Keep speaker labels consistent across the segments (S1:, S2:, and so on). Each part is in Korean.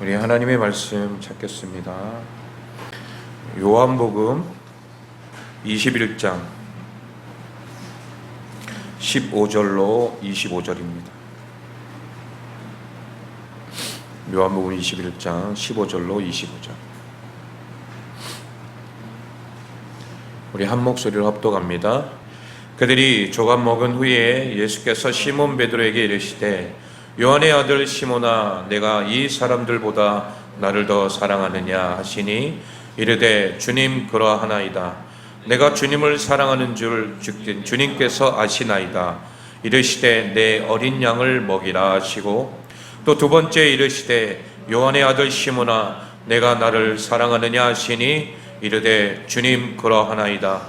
S1: 우리 하나님의 말씀 찾겠습니다. 요한복음 21장 15절로 25절입니다. 요한복음 21장 15절로 25절. 우리 한 목소리로 합독합니다. 그들이 조각 먹은 후에 예수께서 시몬 베드로에게 이르시되 요한의 아들 시몬아, 내가 이 사람들보다 나를 더 사랑하느냐 하시니 이르되 주님 그러하나이다. 내가 주님을 사랑하는 줄 주님께서 아시나이다. 이르시되 내 어린 양을 먹이라 하시고 또 두 번째 이르시되 요한의 아들 시몬아, 내가 나를 사랑하느냐 하시니 이르되 주님 그러하나이다.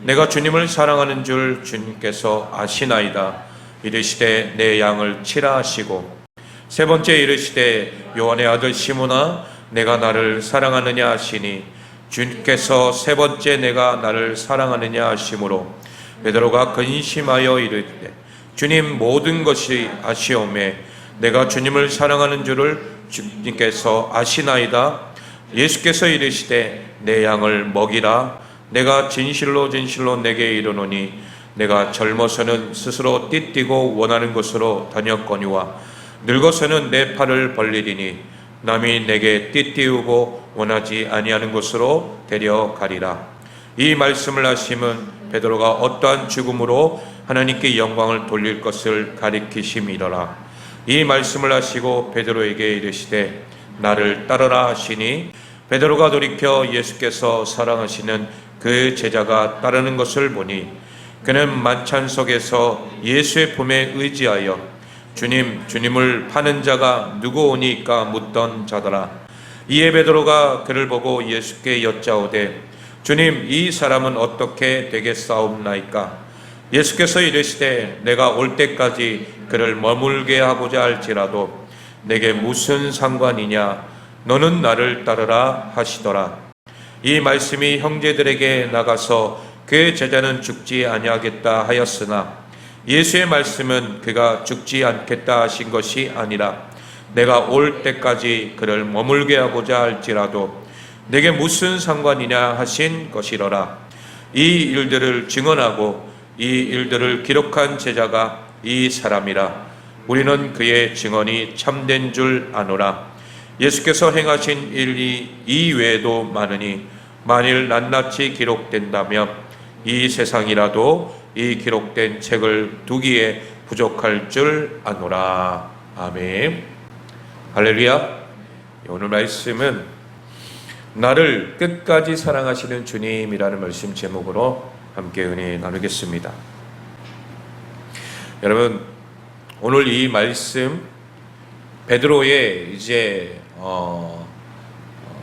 S1: 내가 주님을 사랑하는 줄 주님께서 아시나이다. 이르시되 내 양을 치라 하시고 세 번째 이르시되 요한의 아들 시몬아, 내가 나를 사랑하느냐 하시니 주님께서 세 번째 내가 나를 사랑하느냐 하시므로 베드로가 근심하여 이르되 주님 모든 것이 아시오매 내가 주님을 사랑하는 줄을 주님께서 아시나이다. 예수께서 이르시되 내 양을 먹이라. 내가 진실로 진실로 내게 이르노니 내가 젊어서는 스스로 띠뛰고 원하는 곳으로 다녔거니와 늙어서는 내 팔을 벌리리니 남이 내게 띠띠우고 원하지 아니하는 곳으로 데려가리라. 이 말씀을 하심은 베드로가 어떠한 죽음으로 하나님께 영광을 돌릴 것을 가리키심이더라. 이 말씀을 하시고 베드로에게 이르시되 나를 따르라 하시니 베드로가 돌이켜 예수께서 사랑하시는 그 제자가 따르는 것을 보니 그는 만찬 속에서 예수의 품에 의지하여 주님을 파는 자가 누구오니까 묻던 자더라. 이에 베드로가 그를 보고 예수께 여짜오되 주님, 이 사람은 어떻게 되겠사옵나이까? 예수께서 이르시되 내가 올 때까지 그를 머물게 하고자 할지라도 내게 무슨 상관이냐? 너는 나를 따르라 하시더라. 이 말씀이 형제들에게 나가서 그 제자는 죽지 아니하겠다 하였으나 예수의 말씀은 그가 죽지 않겠다 하신 것이 아니라 내가 올 때까지 그를 머물게 하고자 할지라도 내게 무슨 상관이냐 하신 것이로라. 이 일들을 증언하고 이 일들을 기록한 제자가 이 사람이라. 우리는 그의 증언이 참된 줄 아노라. 예수께서 행하신 일 이외에도 많으니 만일 낱낱이 기록된다면 이 세상이라도 이 기록된 책을 두기에 부족할 줄 아노라. 아멘. 할렐루야. 오늘 말씀은 나를 끝까지 사랑하시는 주님이라는 말씀 제목으로 함께 은혜 나누겠습니다. 여러분, 오늘 이 말씀 베드로의 이제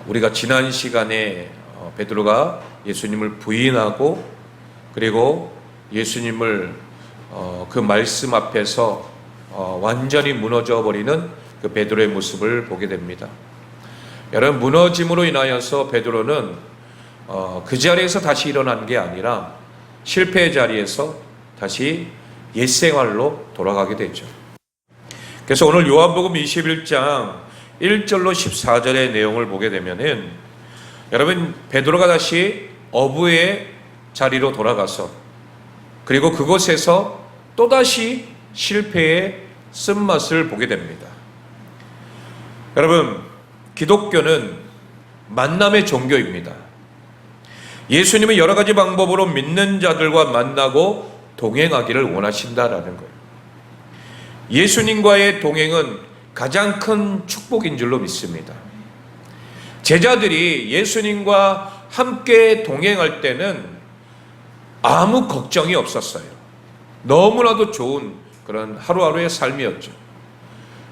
S1: 우리가 지난 시간에 베드로가 예수님을 부인하고 그리고 예수님을 그 말씀 앞에서 완전히 무너져 버리는 그 베드로의 모습을 보게 됩니다. 여러분, 무너짐으로 인하여서 베드로는 그 자리에서 다시 일어난 게 아니라 실패의 자리에서 다시 옛생활로 돌아가게 되죠. 그래서 오늘 요한복음 21장 1절로 14절의 내용을 보게 되면은 여러분, 베드로가 다시 어부의 자리로 돌아가서 그리고 그곳에서 또다시 실패의 쓴맛을 보게 됩니다. 여러분, 기독교는 만남의 종교입니다. 예수님은 여러 가지 방법으로 믿는 자들과 만나고 동행하기를 원하신다라는 거예요. 예수님과의 동행은 가장 큰 축복인 줄로 믿습니다. 제자들이 예수님과 함께 동행할 때는 아무 걱정이 없었어요. 너무나도 좋은 그런 하루하루의 삶이었죠.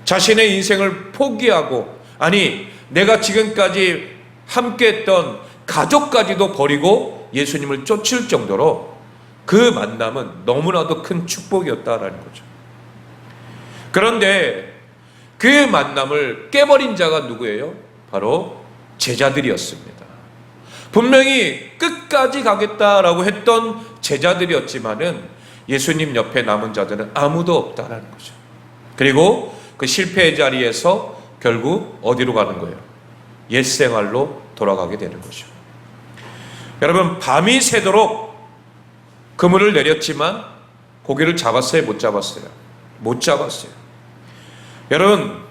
S1: 자신의 인생을 포기하고, 아니 내가 지금까지 함께했던 가족까지도 버리고 예수님을 쫓을 정도로 그 만남은 너무나도 큰 축복이었다라는 거죠. 그런데 그 만남을 깨버린 자가 누구예요? 바로 제자들이었습니다. 분명히 끝까지 가겠다라고 했던 제자들이었지만은 예수님 옆에 남은 자들은 아무도 없다라는 거죠. 그리고 그 실패의 자리에서 결국 어디로 가는 거예요? 옛 생활로 돌아가게 되는 거죠. 여러분, 밤이 새도록 그물을 내렸지만 고기를 잡았어요? 못 잡았어요? 못 잡았어요. 여러분,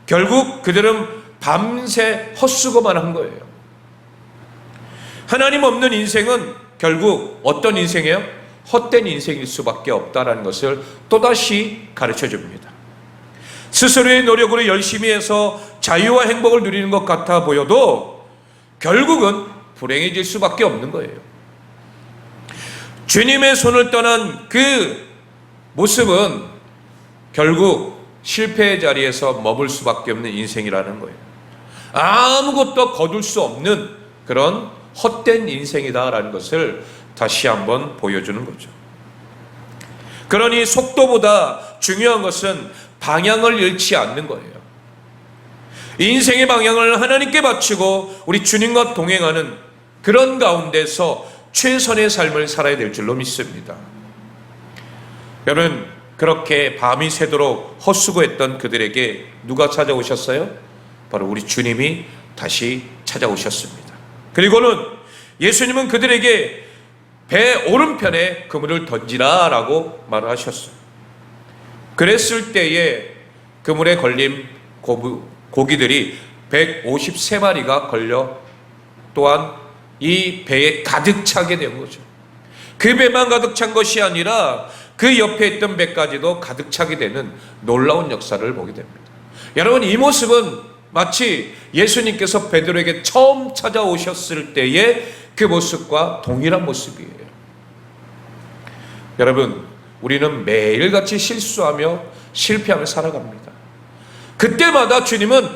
S1: 결국 그들은 밤새 헛수고만 한 거예요. 하나님 없는 인생은 결국 어떤 인생이에요? 헛된 인생일 수밖에 없다는 것을 또다시 가르쳐 줍니다. 스스로의 노력으로 열심히 해서 자유와 행복을 누리는 것 같아 보여도 결국은 불행해질 수밖에 없는 거예요. 주님의 손을 떠난 그 모습은 결국 실패의 자리에서 머물 수밖에 없는 인생이라는 거예요. 아무것도 거둘 수 없는 그런 헛된 인생이다라는 것을 다시 한번 보여주는 거죠. 그러니 속도보다 중요한 것은 방향을 잃지 않는 거예요. 인생의 방향을 하나님께 바치고 우리 주님과 동행하는 그런 가운데서 최선의 삶을 살아야 될 줄로 믿습니다. 여러분, 그렇게 밤이 새도록 헛수고했던 그들에게 누가 찾아오셨어요? 바로 우리 주님이 다시 찾아오셨습니다. 그리고는 예수님은 그들에게 배 오른편에 그물을 던지라 라고 말을 하셨어요. 그랬을 때에 그물에 걸린 고기들이 153마리가 걸려 또한 이 배에 가득 차게 된 거죠. 그 배만 가득 찬 것이 아니라 그 옆에 있던 배까지도 가득 차게 되는 놀라운 역사를 보게 됩니다. 여러분, 이 모습은 마치 예수님께서 베드로에게 처음 찾아오셨을 때의 그 모습과 동일한 모습이에요. 여러분, 우리는 매일같이 실수하며 실패하며 살아갑니다. 그때마다 주님은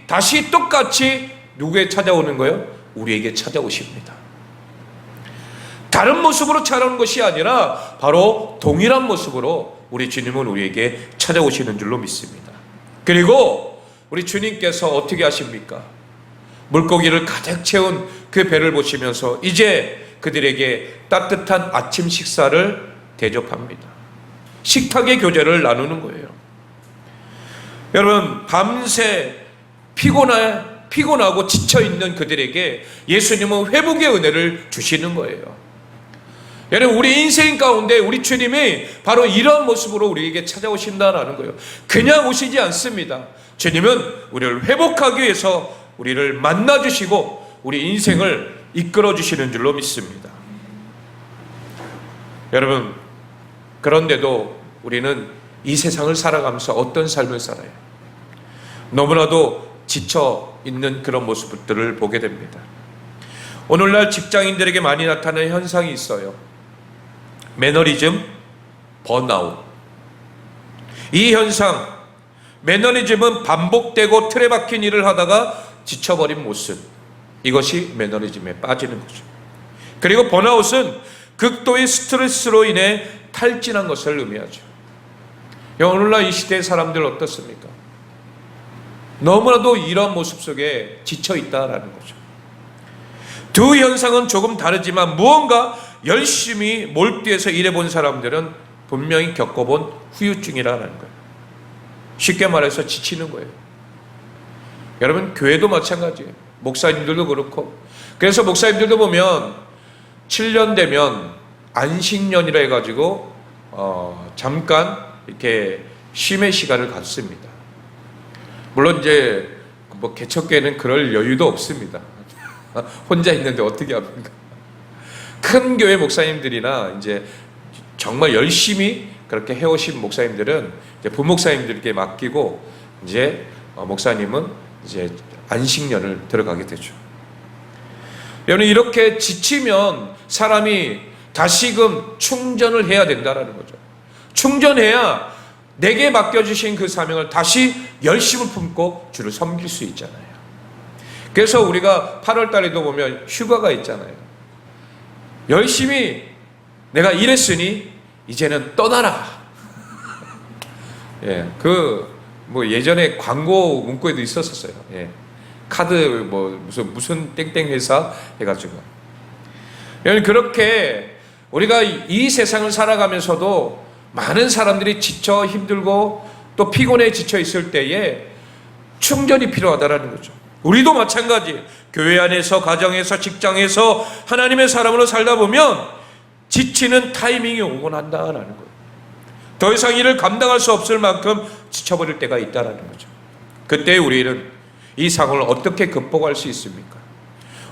S1: 다시 똑같이 누구에 찾아오는 거예요? 우리에게 찾아오십니다. 다른 모습으로 찾아오는 것이 아니라 바로 동일한 모습으로 우리 주님은 우리에게 찾아오시는 줄로 믿습니다. 그리고 우리 주님께서 어떻게 하십니까? 물고기를 가득 채운 그 배를 보시면서 이제 그들에게 따뜻한 아침 식사를 대접합니다. 식탁의 교제를 나누는 거예요. 여러분, 밤새 피곤하고 지쳐있는 그들에게 예수님은 회복의 은혜를 주시는 거예요. 여러분, 우리 인생 가운데 우리 주님이 바로 이런 모습으로 우리에게 찾아오신다라는 거예요. 그냥 오시지 않습니다. 주님은 우리를 회복하기 위해서 우리를 만나주시고 우리 인생을 이끌어주시는 줄로 믿습니다. 여러분, 그런데도 우리는 이 세상을 살아가면서 어떤 삶을 살아요? 너무나도 지쳐 있는 그런 모습들을 보게 됩니다. 오늘날 직장인들에게 많이 나타나는 현상이 있어요. 매너리즘, 번아웃. 이 현상, 매너리즘은 반복되고 틀에 박힌 일을 하다가 지쳐버린 모습, 이것이 매너리즘에 빠지는 거죠. 그리고 번아웃은 극도의 스트레스로 인해 탈진한 것을 의미하죠. 오늘날 이 시대의 사람들 어떻습니까? 너무나도 이런 모습 속에 지쳐 있다라는 거죠. 두 현상은 조금 다르지만 무언가 열심히 몰두해서 일해본 사람들은 분명히 겪어본 후유증이라는 거예요. 쉽게 말해서 지치는 거예요. 여러분, 교회도 마찬가지예요. 목사님들도 그렇고. 그래서 목사님들도 보면 7년 되면 안식년이라 해가지고 잠깐 이렇게 쉼의 시간을 갖습니다. 물론 이제 개척교회는 그럴 여유도 없습니다. 혼자 있는데 어떻게 합니까? 큰 교회 목사님들이나 이제 정말 열심히 그렇게 해오신 목사님들은 이제 부목사님들께 맡기고 이제 목사님은 이제 안식년을 들어가게 되죠. 여러분, 이렇게 지치면 사람이 다시금 충전을 해야 된다라는 거죠. 충전해야 내게 맡겨주신 그 사명을 다시 열심을 품고 주를 섬길 수 있잖아요. 그래서 우리가 8월 달에도 보면 휴가가 있잖아요. 열심히 내가 일했으니 이제는 떠나라. 예, 예전에 광고 문구에도 있었어요. 예, 카드 무슨 땡땡 회사 해가지고. 여러분, 그렇게 우리가 이 세상을 살아가면서도 많은 사람들이 지쳐 힘들고 또 피곤해 지쳐 있을 때에 충전이 필요하다라는 거죠. 우리도 마찬가지. 교회 안에서, 가정에서, 직장에서 하나님의 사람으로 살다 보면 지치는 타이밍이 오곤 한다라는 거예요. 더 이상 일을 감당할 수 없을 만큼 지쳐버릴 때가 있다라는 거죠. 그때 우리는 이 상황을 어떻게 극복할 수 있습니까?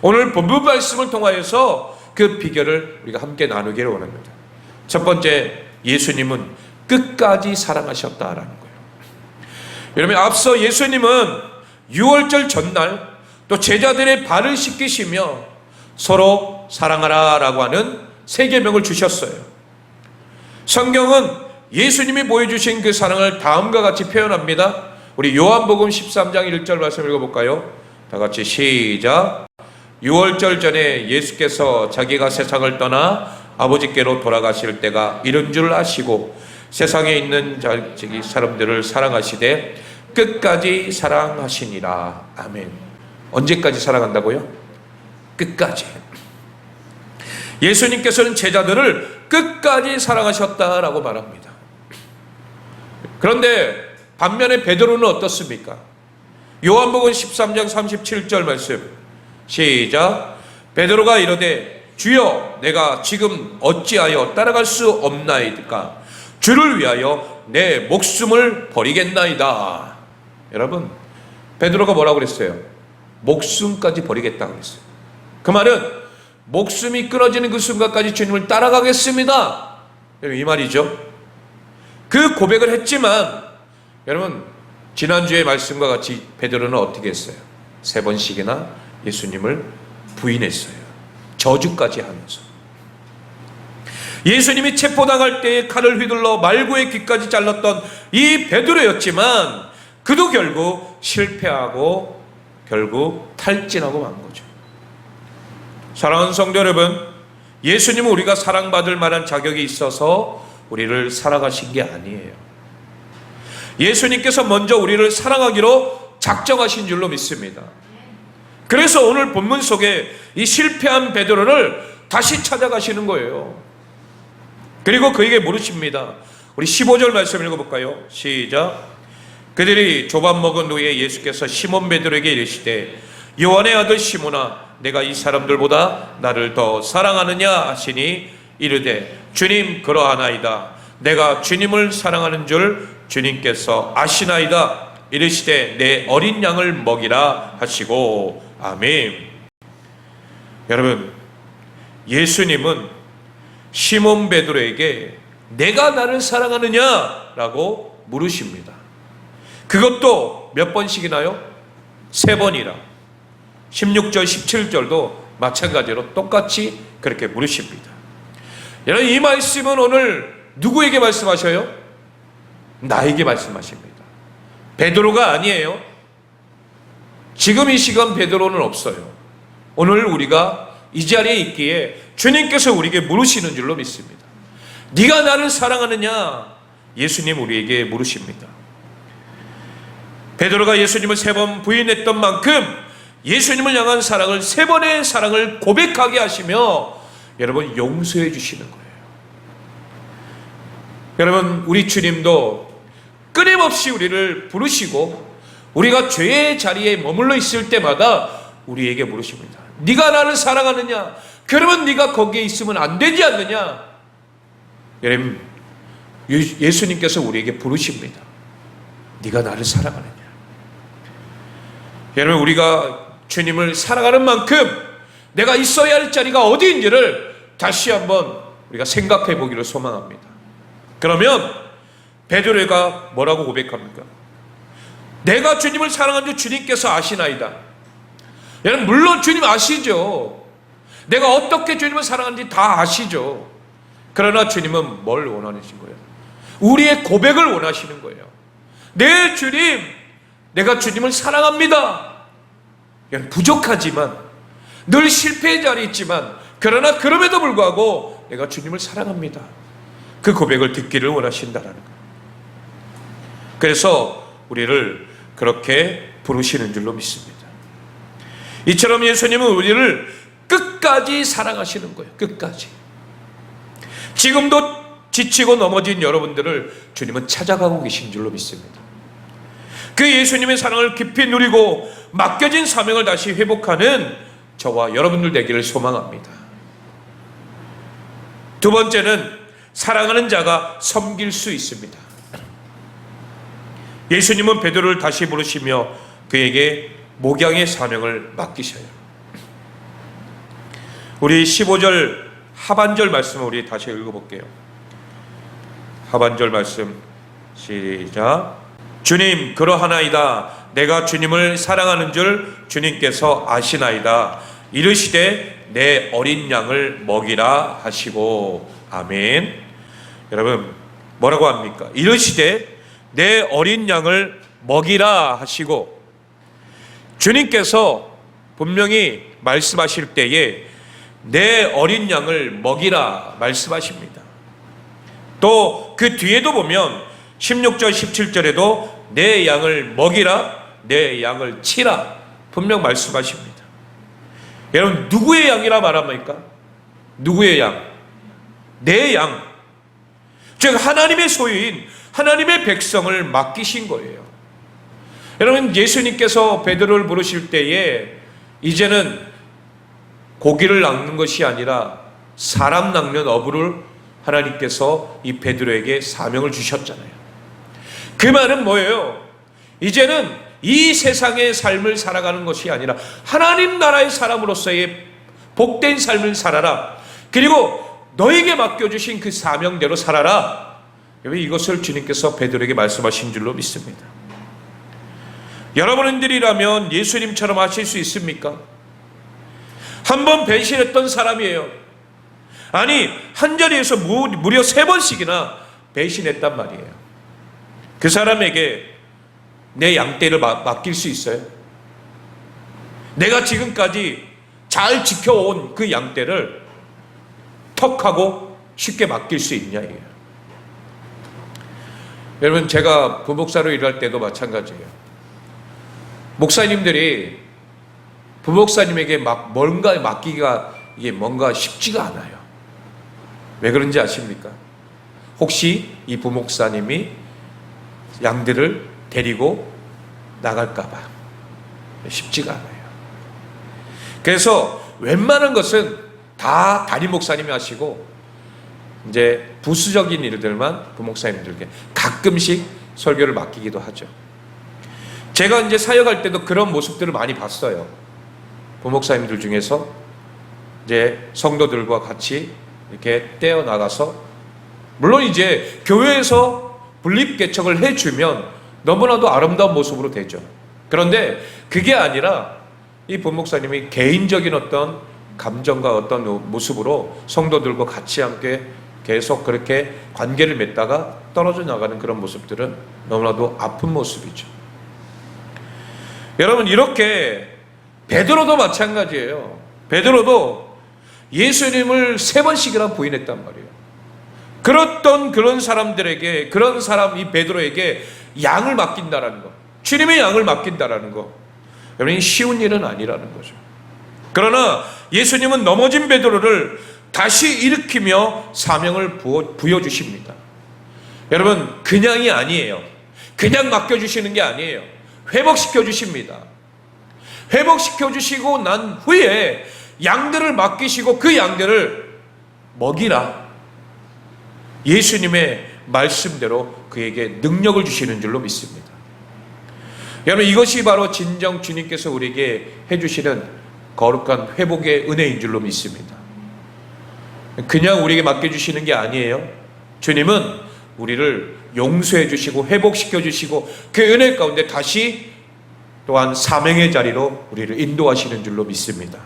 S1: 오늘 본문 말씀을 통하여서 그 비결을 우리가 함께 나누기를 원합니다. 첫 번째, 예수님은 끝까지 사랑하셨다라는 거예요. 여러분, 앞서 예수님은 유월절 전날 또 제자들의 발을 씻기시며 서로 사랑하라라고 하는 세 계명을 주셨어요. 성경은 예수님이 보여주신 그 사랑을 다음과 같이 표현합니다. 우리 요한복음 13장 1절 말씀 읽어볼까요? 다 같이 시작. 유월절 전에 예수께서 자기가 세상을 떠나 아버지께로 돌아가실 때가 이른 줄 아시고 세상에 있는 사람들을 사랑하시되 끝까지 사랑하시니라. 아멘. 언제까지 사랑한다고요? 끝까지. 예수님께서는 제자들을 끝까지 사랑하셨다라고 말합니다. 그런데 반면에 베드로는 어떻습니까? 요한복음 13장 37절 말씀 시작. 베드로가 이르되 주여 내가 지금 어찌하여 따라갈 수 없나이까? 주를 위하여 내 목숨을 버리겠나이다. 여러분, 베드로가 뭐라고 그랬어요? 목숨까지 버리겠다고 그랬어요. 그 말은 목숨이 끊어지는 그 순간까지 주님을 따라가겠습니다. 이 말이죠. 그 고백을 했지만 여러분, 지난주의 말씀과 같이 베드로는 어떻게 했어요? 3번씩이나 예수님을 부인했어요. 저주까지 하면서. 예수님이 체포당할 때에 칼을 휘둘러 말구의 귀까지 잘랐던 이 베드로였지만 그도 결국 실패하고 결국 탈진하고 만 거죠. 사랑하는 성도 여러분, 예수님은 우리가 사랑받을 만한 자격이 있어서 우리를 사랑하신 게 아니에요. 예수님께서 먼저 우리를 사랑하기로 작정하신 줄로 믿습니다. 그래서 오늘 본문 속에 이 실패한 베드로를 다시 찾아가시는 거예요. 그리고 그에게 물으십니다. 우리 15절 말씀 읽어볼까요? 시작. 그들이 조밥 먹은 후에 예수께서 시몬 베드로에게 이르시되 요한의 아들 시몬아 내가 이 사람들보다 나를 더 사랑하느냐 하시니 이르되 주님 그러하나이다. 내가 주님을 사랑하는 줄 주님께서 아시나이다. 이르시되 내 어린 양을 먹이라 하시고 아멘. 여러분, 예수님은 시몬 베드로에게 내가 나를 사랑하느냐라고 물으십니다. 그것도 몇 번씩이나요? 3번이라. 16절 17절도 마찬가지로 똑같이 그렇게 물으십니다. 여러분, 이 말씀은 오늘 누구에게 말씀하셔요? 나에게 말씀하십니다. 베드로가 아니에요. 지금 이 시간 베드로는 없어요. 오늘 우리가 이 자리에 있기에 주님께서 우리에게 물으시는 줄로 믿습니다. 네가 나를 사랑하느냐? 예수님 우리에게 물으십니다. 베드로가 예수님을 3번 부인했던 만큼 예수님을 향한 사랑을 3번의 사랑을 고백하게 하시며 여러분 용서해 주시는 거예요. 여러분, 우리 주님도 끊임없이 우리를 부르시고 우리가 죄의 자리에 머물러 있을 때마다 우리에게 물으십니다. 네가 나를 사랑하느냐? 그러면 네가 거기에 있으면 안 되지 않느냐? 여러분, 예수님께서 우리에게 부르십니다. 네가 나를 사랑하느냐? 여러분, 우리가 주님을 사랑하는 만큼 내가 있어야 할 자리가 어디인지를 다시 한번 우리가 생각해 보기를 소망합니다. 그러면 베드로가 뭐라고 고백합니까? 내가 주님을 사랑한 줄 주님께서 아시나이다. 여러분, 물론 주님 아시죠. 내가 어떻게 주님을 사랑하는지 다 아시죠. 그러나 주님은 뭘 원하시는 거예요? 우리의 고백을 원하시는 거예요. 네, 주님, 내가 주님을 사랑합니다. 부족하지만 늘 실패의 자리에 있지만 그러나 그럼에도 불구하고 내가 주님을 사랑합니다. 그 고백을 듣기를 원하신다라는 거예요. 그래서 우리를 그렇게 부르시는 줄로 믿습니다. 이처럼 예수님은 우리를 끝까지 사랑하시는 거예요. 끝까지. 지금도 지치고 넘어진 여러분들을 주님은 찾아가고 계신 줄로 믿습니다. 그 예수님의 사랑을 깊이 누리고 맡겨진 사명을 다시 회복하는 저와 여러분들 되기를 소망합니다. 두 번째는 사랑하는 자가 섬길 수 있습니다. 예수님은 베드로를 다시 부르시며 그에게 목양의 사명을 맡기셔요. 우리 15절 하반절 말씀을 우리 다시 읽어볼게요. 하반절 말씀 시작. 주님 그러하나이다. 내가 주님을 사랑하는 줄 주님께서 아시나이다. 이르시되 내 어린 양을 먹이라 하시고. 아멘. 여러분 뭐라고 합니까? 이르시되 내 어린 양을 먹이라 하시고, 주님께서 분명히 말씀하실 때에 내 어린 양을 먹이라 말씀하십니다. 또 그 뒤에도 보면 16절 17절에도 내 양을 먹이라, 내 양을 치라 분명 말씀하십니다. 여러분 누구의 양이라 말합니까? 누구의 양? 내 양, 즉 하나님의 소유인 하나님의 백성을 맡기신 거예요. 여러분 예수님께서 베드로를 부르실 때에 이제는 고기를 낚는 것이 아니라 사람 낚는 어부를 하나님께서 이 베드로에게 사명을 주셨잖아요. 그 말은 뭐예요? 이제는 이 세상의 삶을 살아가는 것이 아니라 하나님 나라의 사람으로서의 복된 삶을 살아라. 그리고 너에게 맡겨주신 그 사명대로 살아라. 이것을 주님께서 베드로에게 말씀하신 줄로 믿습니다. 여러분들이라면 예수님처럼 하실 수 있습니까? 한 번 배신했던 사람이에요. 아니 한 자리에서 무려 3번씩이나 배신했단 말이에요. 그 사람에게 내 양떼를 맡길 수 있어요? 내가 지금까지 잘 지켜온 그 양떼를 턱하고 쉽게 맡길 수 있냐 이게요. 여러분 제가 부목사로 일할 때도 마찬가지예요. 목사님들이 부목사님에게 뭔가 맡기기가 이게 뭔가 쉽지가 않아요. 왜 그런지 아십니까? 혹시 이 부목사님이 양들을 데리고 나갈까봐 쉽지가 않아요. 그래서 웬만한 것은 다 담임 목사님이 하시고 이제 부수적인 일들만 부목사님들에게 가끔씩 설교를 맡기기도 하죠. 제가 이제 사역할 때도 그런 모습들을 많이 봤어요. 부목사님들 중에서 이제 성도들과 같이 이렇게 떼어 나가서, 물론 이제 교회에서 분립개척을 해주면 너무나도 아름다운 모습으로 되죠. 그런데 그게 아니라 이 부목사님이 개인적인 어떤 감정과 어떤 모습으로 성도들과 같이 함께 계속 그렇게 관계를 맺다가 떨어져 나가는 그런 모습들은 너무나도 아픈 모습이죠. 여러분 이렇게 베드로도 마찬가지예요. 베드로도 예수님을 3번씩이나 부인했단 말이에요. 그랬던 그런 사람들에게, 그런 사람 이 베드로에게 양을 맡긴다라는 거, 주님의 양을 맡긴다라는 거, 여러분 쉬운 일은 아니라는 거죠. 그러나 예수님은 넘어진 베드로를 다시 일으키며 사명을 부여주십니다. 여러분 그냥이 아니에요. 그냥 맡겨주시는 게 아니에요. 회복시켜 주십니다. 회복시켜 주시고 난 후에 양들을 맡기시고 그 양들을 먹이라. 예수님의 말씀대로 그에게 능력을 주시는 줄로 믿습니다. 여러분 이것이 바로 진정 주님께서 우리에게 해주시는 거룩한 회복의 은혜인 줄로 믿습니다. 그냥 우리에게 맡겨주시는 게 아니에요. 주님은 우리를 용서해 주시고 회복시켜 주시고 그 은혜 가운데 다시 또한 사명의 자리로 우리를 인도하시는 줄로 믿습니다.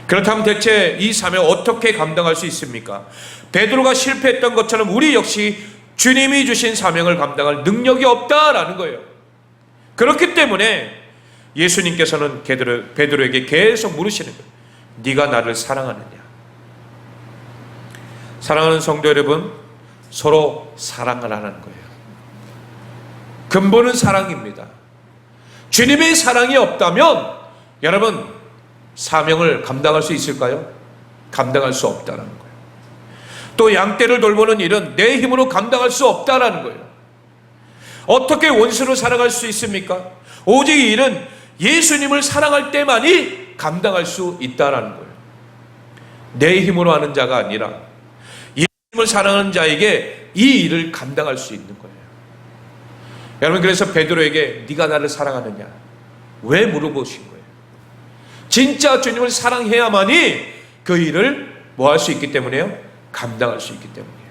S1: 그렇다면 대체 이 사명 어떻게 감당할 수 있습니까? 베드로가 실패했던 것처럼 우리 역시 주님이 주신 사명을 감당할 능력이 없다라는 거예요. 그렇기 때문에 예수님께서는 베드로에게 계속 물으시는 거예요. 네가 나를 사랑하느냐? 사랑하는 성도 여러분, 서로 사랑을 하라는 거예요. 근본은 사랑입니다. 주님의 사랑이 없다면 여러분 사명을 감당할 수 있을까요? 감당할 수 없다라는 거예요. 또 양떼를 돌보는 일은 내 힘으로 감당할 수 없다라는 거예요. 어떻게 원수를 사랑할 수 있습니까? 오직 이 일은 예수님을 사랑할 때만이 감당할 수 있다라는 거예요. 내 힘으로 하는 자가 아니라 예수님을 사랑하는 자에게 이 일을 감당할 수 있는 거예요. 여러분, 그래서 베드로에게 네가 나를 사랑하느냐 왜 물어보신 거예요? 진짜 주님을 사랑해야만이 그 일을 뭐 할 수 있기 때문에요? 감당할 수 있기 때문이에요.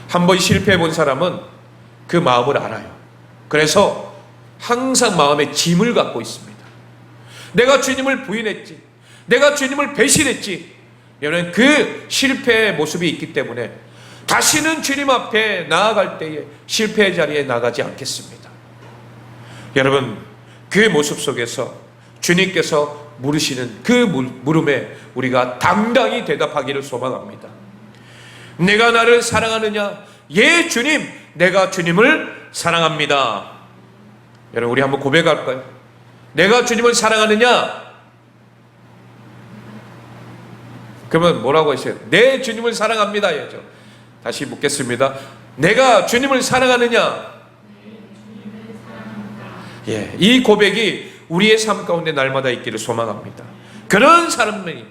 S1: 한번 실패해 본 사람은 그 마음을 알아요. 그래서 항상 마음에 짐을 갖고 있습니다. 내가 주님을 부인했지, 내가 주님을 배신했지. 여러분, 그 실패의 모습이 있기 때문에 다시는 주님 앞에 나아갈 때에 실패의 자리에 나가지 않겠습니다. 여러분, 그 모습 속에서 주님께서 물으시는 그 물음에 우리가 당당히 대답하기를 소망합니다. 내가 나를 사랑하느냐? 예, 주님, 내가 주님을 사랑합니다. 여러분, 우리 한번 고백할까요? 내가 주님을 사랑하느냐? 그러면 뭐라고 했어요? 네, 주님을 사랑합니다. 죠 다시 묻겠습니다. 내가 주님을 사랑하느냐? 예, 이 고백이 우리의 삶 가운데 날마다 있기를 소망합니다. 그런 사람이,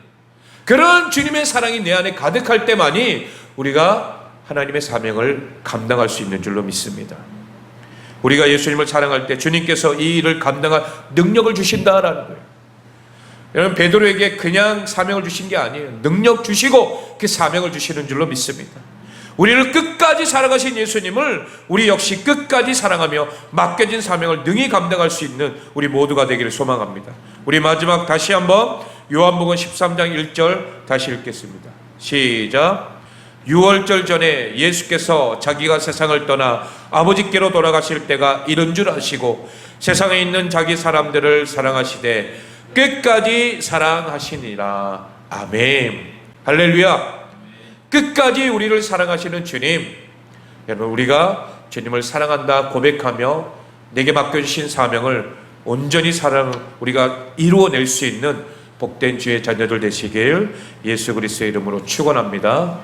S1: 그런 주님의 사랑이 내 안에 가득할 때만이 우리가 하나님의 사명을 감당할 수 있는 줄로 믿습니다. 우리가 예수님을 사랑할 때 주님께서 이 일을 감당할 능력을 주신다라는 거예요. 여러분, 베드로에게 그냥 사명을 주신 게 아니에요. 능력 주시고 그 사명을 주시는 줄로 믿습니다. 우리를 끝까지 사랑하신 예수님을 우리 역시 끝까지 사랑하며 맡겨진 사명을 능히 감당할 수 있는 우리 모두가 되기를 소망합니다. 우리 마지막 다시 한번 요한복음 13장 1절 다시 읽겠습니다. 시작. 유월절 전에 예수께서 자기가 세상을 떠나 아버지께로 돌아가실 때가 이른 줄 아시고 세상에 있는 자기 사람들을 사랑하시되 끝까지 사랑하시니라. 아멘. 할렐루야. 끝까지 우리를 사랑하시는 주님, 여러분, 우리가 주님을 사랑한다 고백하며 내게 맡겨주신 사명을 온전히 우리가 이루어낼 수 있는 복된 주의 자녀들 되시길 예수 그리스도의 이름으로 축원합니다.